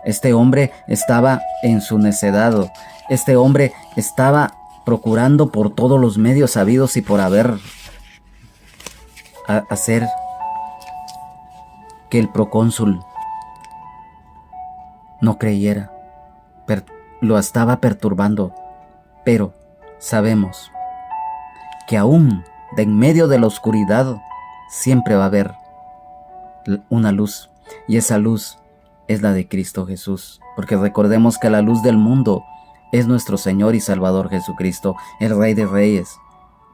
Este hombre estaba en su necedad. Este hombre estaba procurando por todos los medios habidos y por haber hacer que el procónsul no creyera. Lo estaba perturbando. Pero sabemos que aún de en medio de la oscuridad siempre va a haber una luz. Y esa luz es la de Cristo Jesús. Porque recordemos que la luz del mundo es nuestro Señor y Salvador Jesucristo, el Rey de Reyes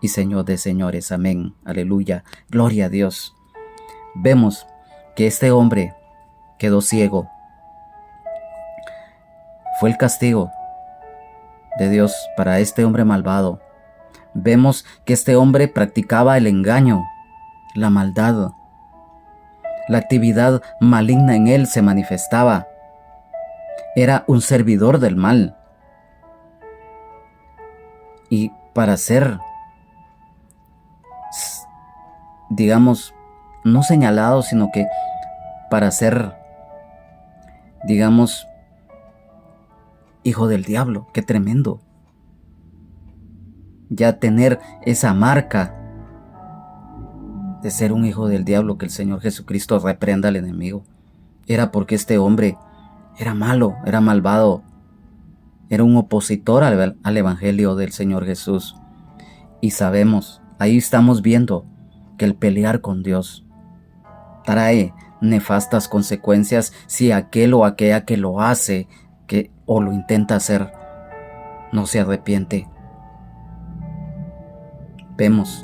y Señor de Señores. Amén. Aleluya. Gloria a Dios. Vemos que este hombre quedó ciego. Fue el castigo de Dios para este hombre malvado. Vemos que este hombre practicaba el engaño, la maldad. La actividad maligna en él se manifestaba. Era un servidor del mal. Y para ser, digamos, no señalado, sino que para ser, digamos, hijo del diablo. ¡Qué tremendo! Ya tener esa marca de ser un hijo del diablo, que el Señor Jesucristo reprenda al enemigo, era porque este hombre era malo, era malvado, era un opositor al evangelio del Señor Jesús. Y sabemos, ahí estamos viendo que el pelear con Dios trae nefastas consecuencias si aquel o aquella que lo hace o lo intenta hacer no se arrepiente. Vemos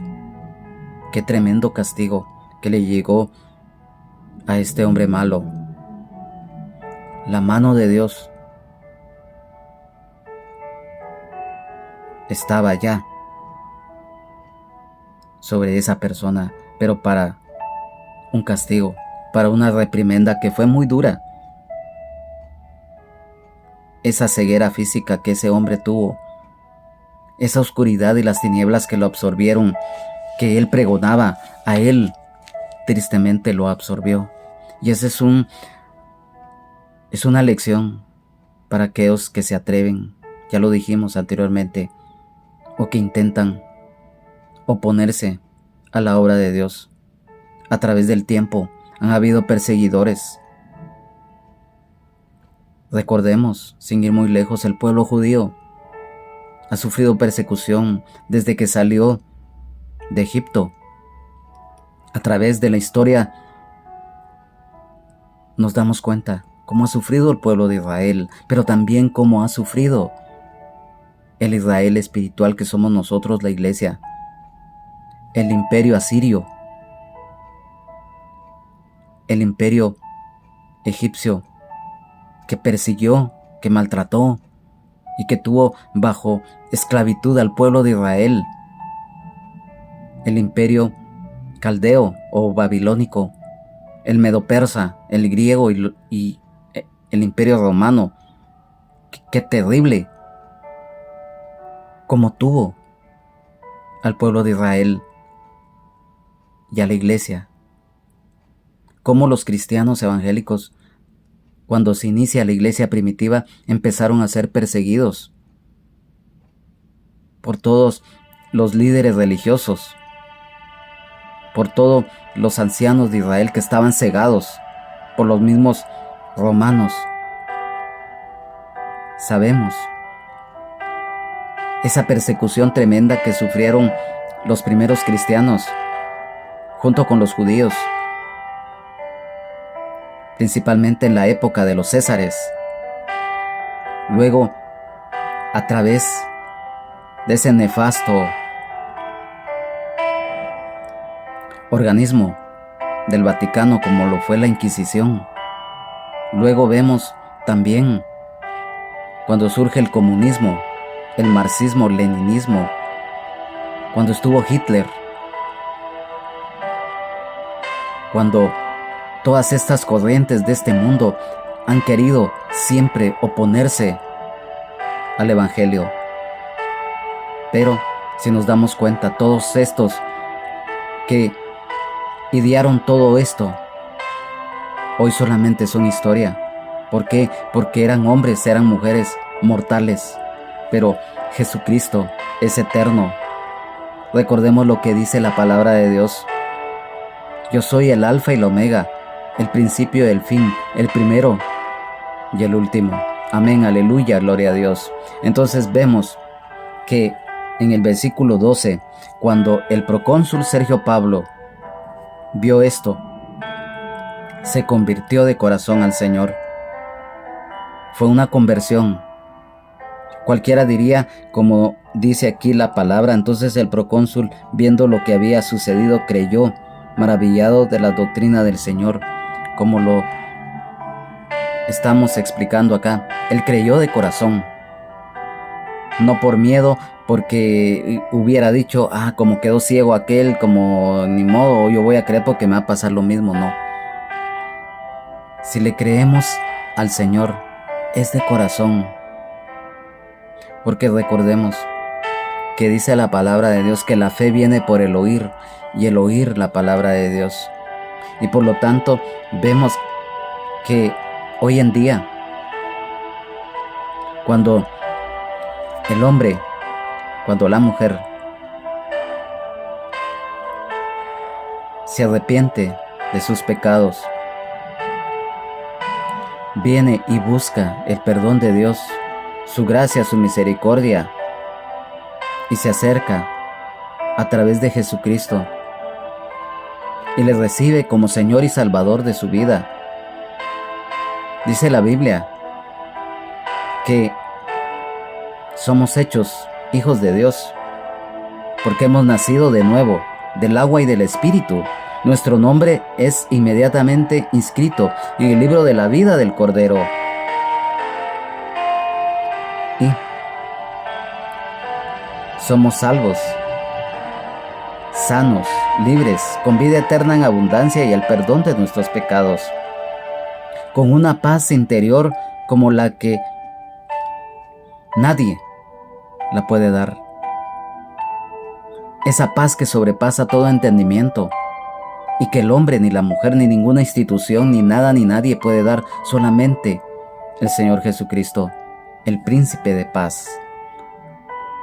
qué tremendo castigo que le llegó a este hombre malo. La mano de Dios estaba ya sobre esa persona, pero para un castigo, para una reprimenda que fue muy dura. Esa ceguera física que ese hombre tuvo, esa oscuridad y las tinieblas que lo absorbieron, que él pregonaba, a él tristemente lo absorbió. Y esa es una lección para aquellos que se atreven, ya lo dijimos anteriormente, o que intentan oponerse a la obra de Dios. A través del tiempo han habido perseguidores. Recordemos, sin ir muy lejos, el pueblo judío ha sufrido persecución desde que salió de Egipto. A través de la historia nos damos cuenta cómo ha sufrido el pueblo de Israel, pero también cómo ha sufrido el Israel espiritual que somos nosotros, la iglesia. El imperio asirio, el imperio egipcio, que persiguió, que maltrató y que tuvo bajo esclavitud al pueblo de Israel. El imperio caldeo o babilónico, el medo-persa, el griego y el imperio romano. Qué terrible como tuvo al pueblo de Israel y a la iglesia. Como los cristianos evangélicos, cuando se inicia la iglesia primitiva, empezaron a ser perseguidos por todos los líderes religiosos, por todos los ancianos de Israel que estaban cegados por los mismos romanos. Sabemos esa persecución tremenda que sufrieron los primeros cristianos junto con los judíos, principalmente en la época de los Césares. Luego, a través de ese nefasto organismo del Vaticano como lo fue la Inquisición. Luego vemos también cuando surge el comunismo, el marxismo, el leninismo, cuando estuvo Hitler, cuando todas estas corrientes de este mundo han querido siempre oponerse al Evangelio. Pero si nos damos cuenta, todos estos que idearon todo esto, hoy solamente son historia. ¿Por qué? Porque eran hombres, eran mujeres mortales. Pero Jesucristo es eterno. Recordemos lo que dice la palabra de Dios. Yo soy el Alfa y el Omega, el principio y el fin, el primero y el último. Amén, aleluya, gloria a Dios. Entonces vemos que en el versículo 12, cuando el procónsul Sergio Pablo vio esto, se convirtió de corazón al Señor. Fue una conversión. Cualquiera diría, como dice aquí la palabra, entonces el procónsul, viendo lo que había sucedido, creyó, maravillado de la doctrina del Señor, como lo estamos explicando acá. Él creyó de corazón, no por miedo, porque hubiera dicho, como quedó ciego aquel, como ni modo, yo voy a creer porque me va a pasar lo mismo. No. Si le creemos al Señor, es de corazón. Porque recordemos que dice la palabra de Dios que la fe viene por el oír, y el oír la palabra de Dios. Y por lo tanto, vemos que hoy en día, cuando el hombre, cuando la mujer se arrepiente de sus pecados, viene y busca el perdón de Dios, su gracia, su misericordia, y se acerca a través de Jesucristo y le recibe como Señor y Salvador de su vida. Dice la Biblia que somos hechos hijos de Dios porque hemos nacido de nuevo del agua y del Espíritu. Nuestro nombre es inmediatamente inscrito en el libro de la vida del Cordero. Y somos salvos, sanos, libres, con vida eterna en abundancia y el perdón de nuestros pecados, con una paz interior como la que nadie la puede dar. Esa paz que sobrepasa todo entendimiento y que el hombre, ni la mujer, ni ninguna institución, ni nada, ni nadie puede dar, solamente el Señor Jesucristo, el príncipe de paz.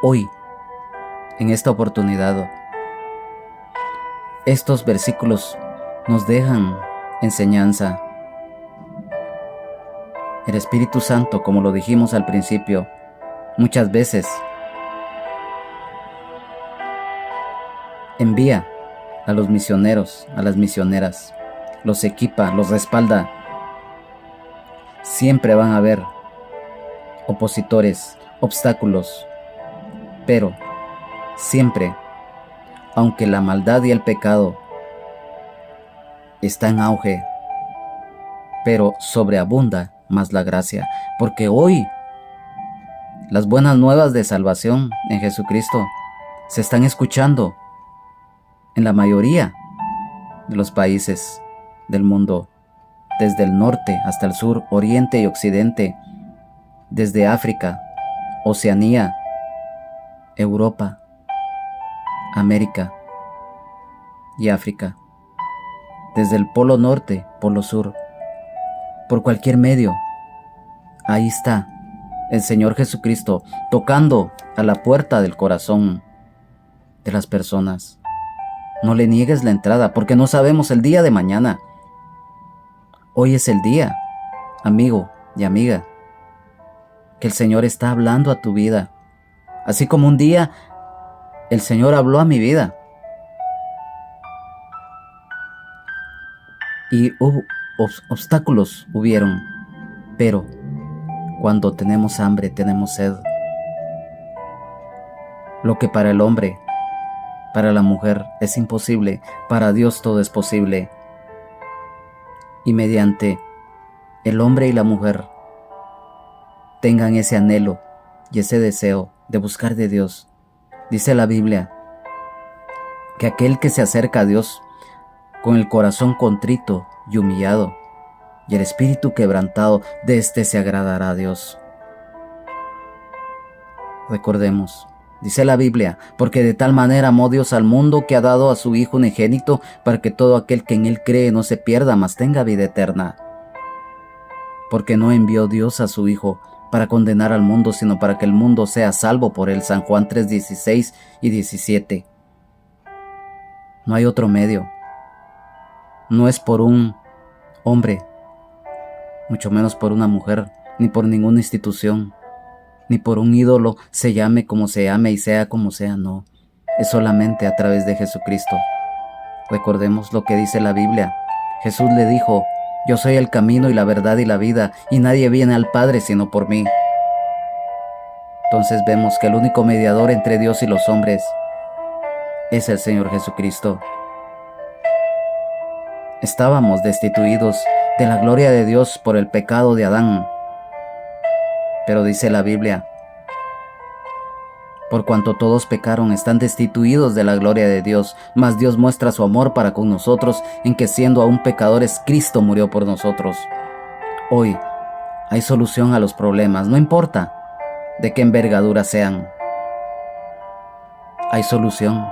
Hoy, en esta oportunidad, estos versículos nos dejan enseñanza. El Espíritu Santo, como lo dijimos al principio, muchas veces envía a los misioneros, a las misioneras, los equipa, los respalda. Siempre van a haber opositores, obstáculos, pero siempre, aunque la maldad y el pecado está en auge, pero sobreabunda más la gracia, porque hoy las buenas nuevas de salvación en Jesucristo se están escuchando en la mayoría de los países del mundo, desde el norte hasta el sur, oriente y occidente, desde África, Oceanía, Europa, América y África, desde el polo norte, polo sur, por cualquier medio. Ahí está el Señor Jesucristo tocando a la puerta del corazón de las personas. No le niegues la entrada, porque no sabemos el día de mañana. Hoy es el día, amigo y amiga, que el Señor está hablando a tu vida, así como un día el Señor habló a mi vida. Y hubo obstáculos, hubieron, pero cuando tenemos hambre, tenemos sed. Lo que para el hombre Para la mujer es imposible, para Dios todo es posible. Y mediante el hombre y la mujer tengan ese anhelo y ese deseo de buscar de Dios, dice la Biblia que aquel que se acerca a Dios con el corazón contrito y humillado y el espíritu quebrantado, de éste se agradará a Dios. Recordemos, dice la Biblia, porque de tal manera amó Dios al mundo que ha dado a su Hijo unigénito para que todo aquel que en él cree no se pierda, mas tenga vida eterna. Porque no envió Dios a su Hijo para condenar al mundo, sino para que el mundo sea salvo por él. San Juan 3:16 y 17. No hay otro medio. No es por un hombre, mucho menos por una mujer, ni por ninguna institución, ni por un ídolo, se llame como se llame y sea como sea, no. Es solamente a través de Jesucristo. Recordemos lo que dice la Biblia. Jesús le dijo: yo soy el camino y la verdad y la vida, y nadie viene al Padre sino por mí. Entonces vemos que el único mediador entre Dios y los hombres es el Señor Jesucristo. Estábamos destituidos de la gloria de Dios por el pecado de Adán. Pero dice la Biblia, por cuanto todos pecaron, están destituidos de la gloria de Dios, mas Dios muestra su amor para con nosotros, en que siendo aún pecadores, Cristo murió por nosotros. Hoy hay solución a los problemas, no importa de qué envergadura sean. Hay solución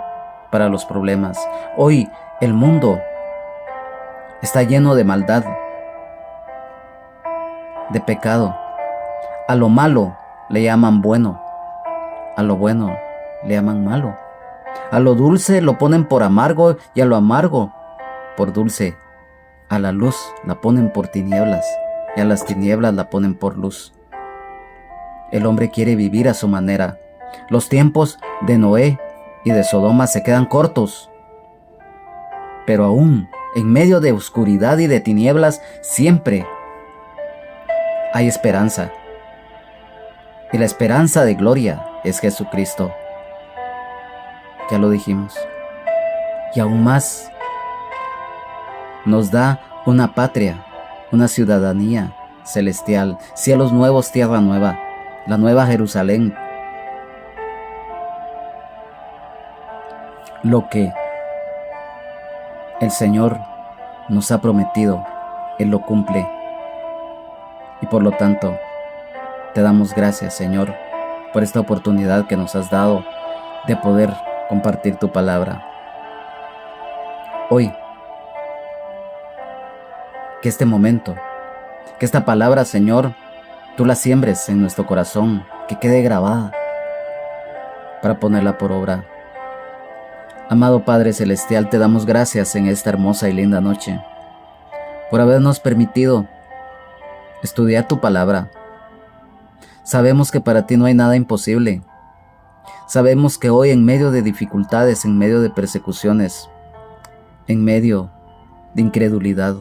para los problemas. Hoy el mundo está lleno de maldad, de pecado. A lo malo le llaman bueno, a lo bueno le llaman malo. A lo dulce lo ponen por amargo y a lo amargo por dulce. A la luz la ponen por tinieblas y a las tinieblas la ponen por luz. El hombre quiere vivir a su manera. Los tiempos de Noé y de Sodoma se quedan cortos. Pero aún en medio de oscuridad y de tinieblas siempre hay esperanza. Y la esperanza de gloria es Jesucristo. Ya lo dijimos. Y aún más, nos da una patria, una ciudadanía celestial, cielos nuevos, tierra nueva, la nueva Jerusalén. Lo que el Señor nos ha prometido, Él lo cumple. Y por lo tanto, te damos gracias, Señor, por esta oportunidad que nos has dado de poder compartir tu palabra. Hoy, que este momento, que esta palabra, Señor, tú la siembres en nuestro corazón, que quede grabada para ponerla por obra. Amado Padre Celestial, te damos gracias en esta hermosa y linda noche por habernos permitido estudiar tu palabra. Sabemos que para ti no hay nada imposible. Sabemos que hoy, en medio de dificultades, en medio de persecuciones, en medio de incredulidad,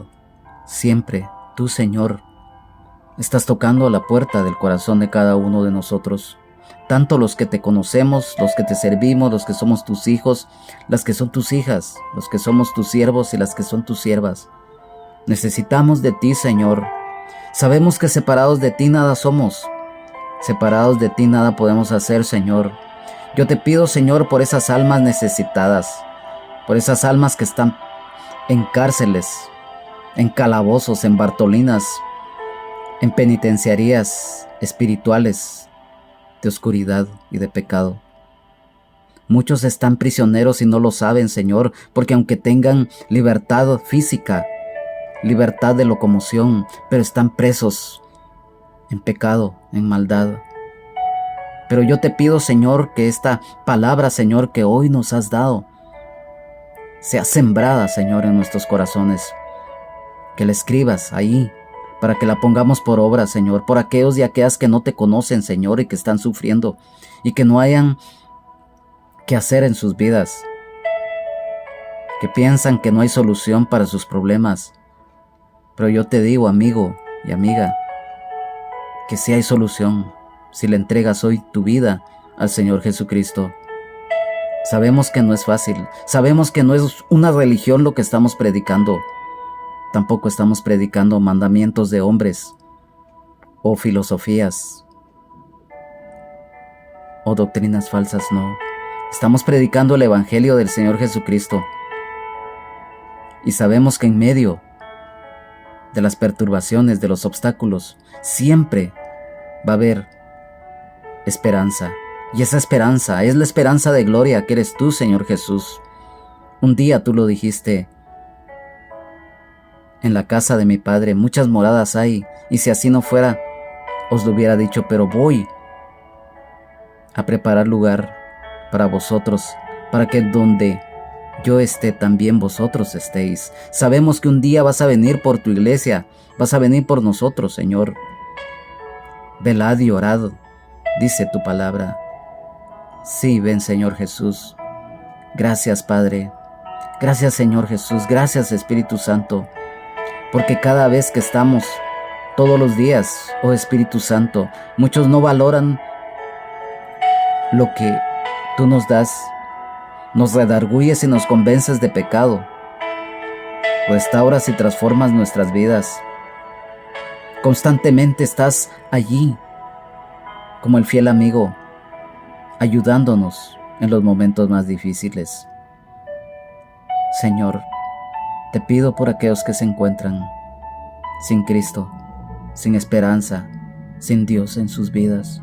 siempre tú, Señor, estás tocando a la puerta del corazón de cada uno de nosotros. Tanto los que te conocemos, los que te servimos, los que somos tus hijos, las que son tus hijas, los que somos tus siervos y las que son tus siervas. Necesitamos de ti, Señor. Sabemos que separados de ti nada somos. Separados de ti nada podemos hacer, Señor. Yo te pido, Señor, por esas almas necesitadas, por esas almas que están en cárceles, en calabozos, en bartolinas, en penitenciarías espirituales de oscuridad y de pecado. Muchos están prisioneros y no lo saben, Señor, porque aunque tengan libertad física, libertad de locomoción, pero están presos en pecado, en maldad. Pero yo te pido, Señor, que esta palabra, Señor, que hoy nos has dado, sea sembrada, Señor, en nuestros corazones. Que la escribas ahí, para que la pongamos por obra, Señor, por aquellos y aquellas que no te conocen, Señor, y que están sufriendo, y que no hayan qué hacer en sus vidas, que piensan que no hay solución para sus problemas. Pero yo te digo, amigo y amiga, que sí hay solución si le entregas hoy tu vida al Señor Jesucristo. Sabemos que no es fácil, sabemos que no es una religión lo que estamos predicando. Tampoco estamos predicando mandamientos de hombres o filosofías o doctrinas falsas, no. Estamos predicando el Evangelio del Señor Jesucristo. Y sabemos que en medio de las perturbaciones, de los obstáculos, siempre va a haber esperanza. Y esa esperanza es la esperanza de gloria que eres tú, Señor Jesús. Un día tú lo dijiste: en la casa de mi Padre muchas moradas hay, y si así no fuera, os lo hubiera dicho, pero voy a preparar lugar para vosotros, para que donde yo esté, también vosotros estéis. Sabemos que un día vas a venir por tu iglesia, vas a venir por nosotros, Señor. Velad y orad, dice tu palabra. Sí, ven, Señor Jesús. Gracias, Padre. Gracias, Señor Jesús. Gracias, Espíritu Santo. Porque cada vez que estamos, todos los días, oh Espíritu Santo, muchos no valoran lo que tú nos das. Nos redarguyes y nos convences de pecado. Restauras y transformas nuestras vidas. Constantemente estás allí, como el fiel amigo, ayudándonos en los momentos más difíciles. Señor, te pido por aquellos que se encuentran sin Cristo, sin esperanza, sin Dios en sus vidas.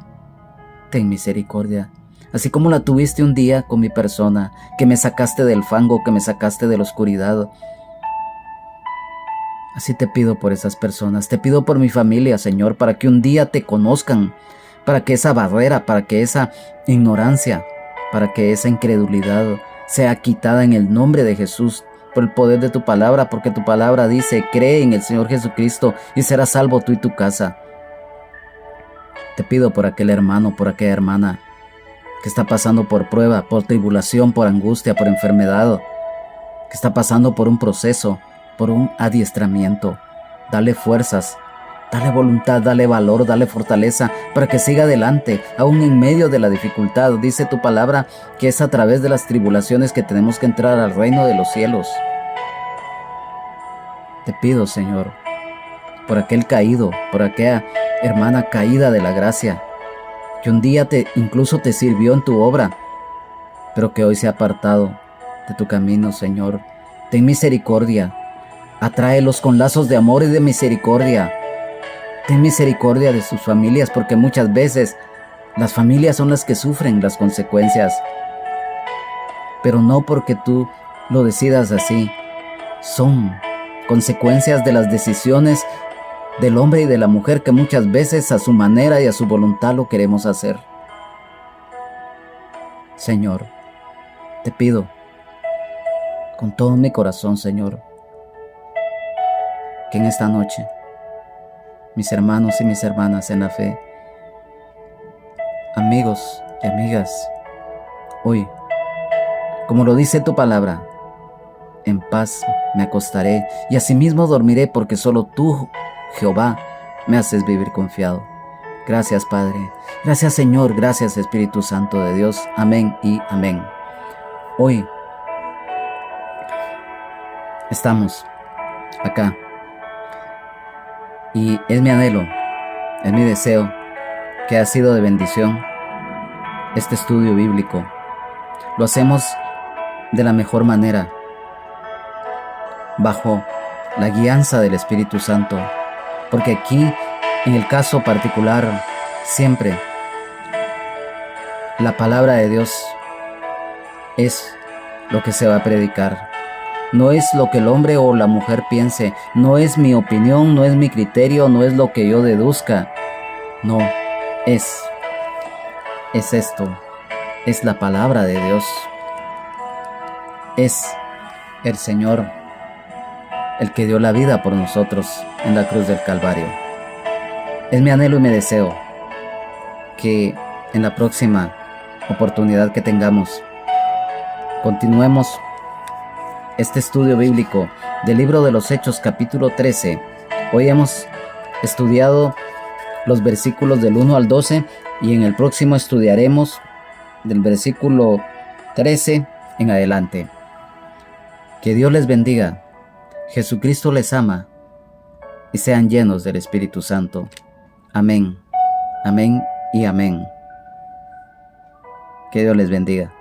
Ten misericordia, así como la tuviste un día con mi persona, que me sacaste del fango, que me sacaste de la oscuridad. Así te pido por esas personas, te pido por mi familia, Señor, para que un día te conozcan, para que esa barrera, para que esa ignorancia, para que esa incredulidad sea quitada en el nombre de Jesús, por el poder de tu palabra, porque tu palabra dice: cree en el Señor Jesucristo y serás salvo tú y tu casa. Te pido por aquel hermano, por aquella hermana que está pasando por prueba, por tribulación, por angustia, por enfermedad, que está pasando por un proceso, por un adiestramiento. Dale fuerzas, dale voluntad, dale valor, dale fortaleza para que siga adelante, aún en medio de la dificultad. Dice tu palabra que es a través de las tribulaciones que tenemos que entrar al reino de los cielos. Te pido, Señor, por aquel caído, por aquella hermana caída de la gracia, que un día incluso te sirvió en tu obra, pero que hoy se ha apartado de tu camino, Señor. Ten misericordia, atráelos con lazos de amor y de misericordia. Ten misericordia de sus familias, porque muchas veces las familias son las que sufren las consecuencias, pero no porque tú lo decidas así. Son consecuencias de las decisiones del hombre y de la mujer, que muchas veces a su manera y a su voluntad lo queremos hacer. Señor, te pido con todo mi corazón, Señor, que en esta noche mis hermanos y mis hermanas en la fe, amigos y amigas, hoy, como lo dice tu palabra, en paz me acostaré y asimismo dormiré, porque solo tú, Jehová, me haces vivir confiado. Gracias, Padre. Gracias, Señor. Gracias, Espíritu Santo de Dios. Amén y amén. Hoy estamos acá y es mi anhelo, es mi deseo que ha sido de bendición este estudio bíblico. Lo hacemos de la mejor manera, bajo la guianza del Espíritu Santo, porque aquí, en el caso particular, siempre la palabra de Dios es lo que se va a predicar. No es lo que el hombre o la mujer piense, no es mi opinión, no es mi criterio, no es lo que yo deduzca. No, es esto, es la palabra de Dios. Es el Señor el que dio la vida por nosotros en la cruz del Calvario. Es mi anhelo y mi deseo que en la próxima oportunidad que tengamos, continuemos este estudio bíblico del libro de los Hechos, capítulo 13. Hoy hemos estudiado los versículos del 1 al 12 y en el próximo estudiaremos del versículo 13 en adelante. Que Dios les bendiga. Jesucristo les ama y sean llenos del Espíritu Santo. Amén, amén y amén. Que Dios les bendiga.